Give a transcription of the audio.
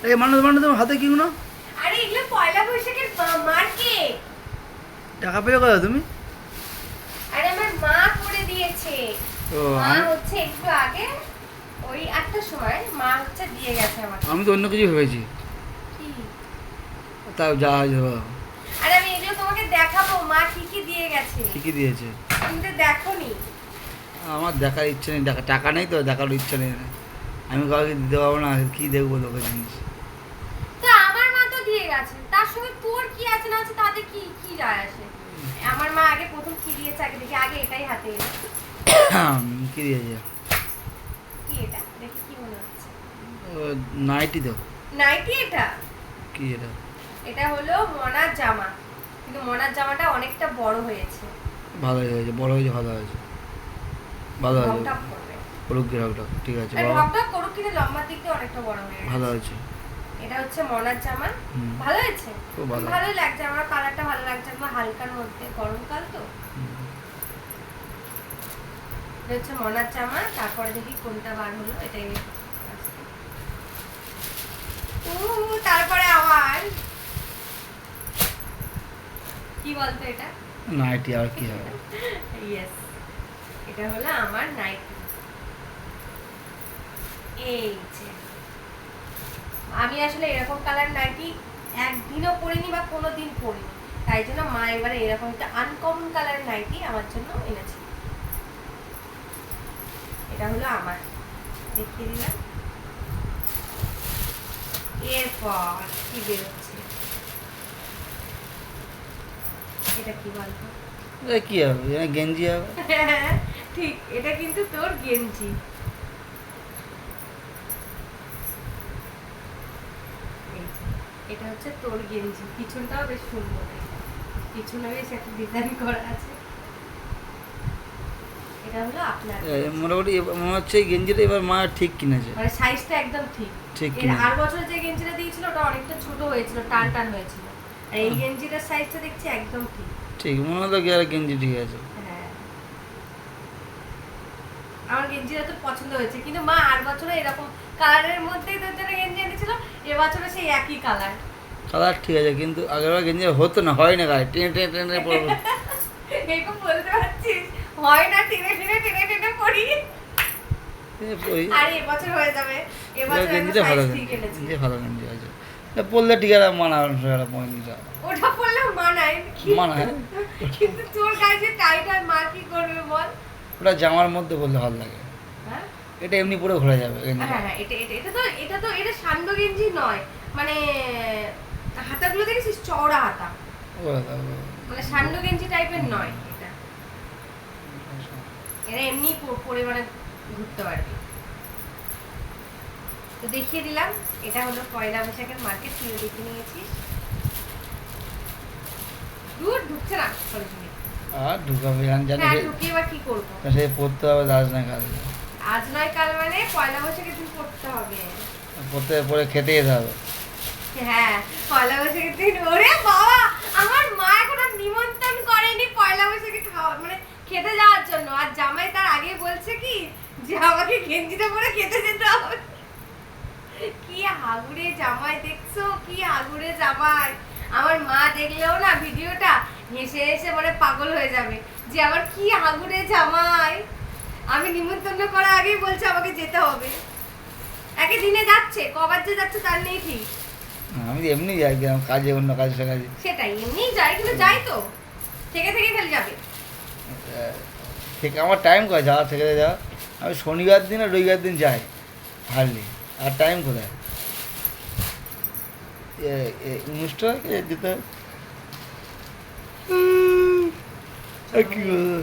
এই মানুষ তোমার হাতে কিগুলো? আরে এগুলো পয়লা বৈশাখের মার্কেট। টাকা পেলে কোথায় তুমি? আরে আমার মা করে দিয়েছে। ও মা হচ্ছে একটু আগে ওই 8টার সময় মা হচ্ছে দিয়ে গেছে আমাকে। আমি তো অন্য কিছু ভেবেছি। কি? তাও যা হয়েছে বাবা। আরে আমি এগুলো তোমাকে দেখাবো মা কি কি দিয়ে গেছে। কি কি দিয়েছে? তুমি তো দেখোনি। আমার দেখার ইচ্ছে নেই, টাকা নেই তো দেখার ইচ্ছে নেই। আমি কাউকে দিতে পারবো না, কি দেখবো তোকে জিনিস। তো আমার মা তো দিয়ে গেছে, তার সঙ্গে তোর কি আছে না আছে তাতে কি কি যায় আসে? আমার মা আগে প্রথম কি দিয়েছে আগে দেখি, আগে এটাই হাতে এনে। কি দিয়েছে? কি এটা দেখি কি মনে হচ্ছে? নাইটি তো। নাইটি এটা? কি এটা? এটা হলো মনার জামা, কিন্তু মনার জামাটা অনেকটা বড় হয়েছে। ভালো হয়েছে, বড় হয়েছে, ভালো হয়েছে, ভালো হয়েছে। ঢকঢক করবে। করুক গে ঢকঢক, ঠিক আছে আর বাবা। ঢকঢক করুক কিন্তু লম্বার দিক দিয়ে অনেকটা বড় হয়ে গেছে। ভালো হয়েছে। এটা হচ্ছে মনার জামা। ভালো হয়েছে, খুব ভালো। ভালোই লাগছে আমার, কালারটা ভালো লাগছে আমার, হালকার মধ্যে, গরমকাল তো। এটা হচ্ছে মনার জামা। তারপরে দেখি কোনটা বার হলো, এটাই। তারপরে আমার কি বলতো এটা? নাইটি আর কি হবে? ইয়েস, এটা হলো আমার নাইটি। এই যে আমি আসলে এরকম কালার নাইটি একদিনও পরিনি বা কোনোদিন পরিনি, তাই জন্য মা এবারে এরকম একটা আনকমন কালার নাইটি আমার জন্য এনেছে। এটা হলো আমার, দেখিয়ে দিলাম। এরপর কি বেরোচ্ছে, এটা কি বলতো? কি হবে? গেঞ্জি হবে। ঠিক, এটা কিন্তু তোর গেঞ্জি। এটা হচ্ছে তোর গেঞ্জি, পিছনটাও বেশ সুন্দর, পিছনে বেশ একটা ডিজাইন করা আছে। এটা হলো আপনার মোটামুটি মনে হচ্ছে এই গেঞ্জিটা এবার মা ঠিক কিনেছে, মানে সাইজটা একদম ঠিক। ঠিক এর কিনেছে। আর বছর যে গেঞ্জিটা দিয়েছিল ওটা অনেকটা ছোট হয়েছিল, টান টান হয়েছিল, আর এই গেঞ্জিটার সাইজটা দেখছি একদম ঠিক। ঠিক মনে হলো কি আর গেঞ্জি ঠিক আছে। হ্যাঁ, আমার গেঞ্জিটা তো পছন্দ হয়েছে, কিন্তু মা আর বছরে এরকম কালারের মধ্যেই তোর জন্য গেঞ্জি এনেছিল, এবছরে সেই একই কালার। কালার ঠিক আছে, কিন্তু আগেরবার গেঞ্জি হতো না, হয় না, গায়ে টেনে টেনে টেনে পড়বো। এরকম বলতে পারছিস? হয় না, টেনে টেনে টেনে টেনে পড়ি। আরে এবছর হয়ে যাবে, এবছর গেঞ্জিটা ভালো, গেঞ্জি ভালো গেঞ্জি আছে, পরলে ঠিক আছে, মানাবে গেঞ্জিটা। ওটা পরলে মানায়, মানায়, কিন্তু তোর গায়ে যে টাইট আর মা কি করবে বল? ওটা জামার মধ্যে বললে ভালো লাগে, হ্যাঁ এটা এমনি পরে ঘোরা যাবে গেঞ্জি। হ্যাঁ, এটা সান্ডো গেঞ্জি নয়, মানে হাতাগুলো দেখেছিস চওড়া হাতা, মানে সান্ডো গেঞ্জি টাইপের নয় এটা। এরা এমনি পরে মানে ঘুরতে পারবি। তো দেখিয়ে দিলাম, এটা হলো পয়লা বৈশাখের মার্কেট, তুই দেখে নিয়েছিস। দূর ঢুকছে না সরজমিনে। আর ঢুকাবে জানি, হ্যাঁ ঢুকিয়ে এবার কি করবো? সে পড়তে হবে আজ না কাল, আজ নয় কাল মানে পয়লা বৈশাখে তুই পড়তে হবে। পড়তে পরে খেতে যেতে হবে। হ্যাঁ, পয়লা বৈশাখের দিন। ওরে বাবা, আমার মা এখনো নিমন্ত্রণ করেনি পয়লা বৈশাখে খাওয়া মানে খেতে যাওয়ার জন্য, আর জামাই তার আগে বলছে কি যে আমাকে গেঞ্জিটা পরে খেতে যেতে হবে। কি হাগুড়ে জামাই দেখছো, কি হাগুড়ে জামাই। আমার মা দেখলেও না ভিডিওটা হেসে হেসে মানে পাগল হয়ে যাবে যে আমার কি হাগুড়ে জামাই, আমি নিমন্ত্রণ করার আগেই বলছে আমাকে যেতে হবে। একই দিনে যাচ্ছে, কবার যে যাচ্ছে তার নেই ঠিক। আমি এমনি যাই কাজে, অন্য কাজে কাজে, সেটাই এমনিই যাই, কিন্তু যাই তো থেকে থেকে খালি যাবে। ঠিক আমার টাইম কোথায় যাওয়া, থেকে যাওয়া? আমি শনিবার দিন আর রবিবার দিন যাই হারলি, আর টাইম কোথায়? অনুষ্ঠান যেতে হয়। কি বলবো?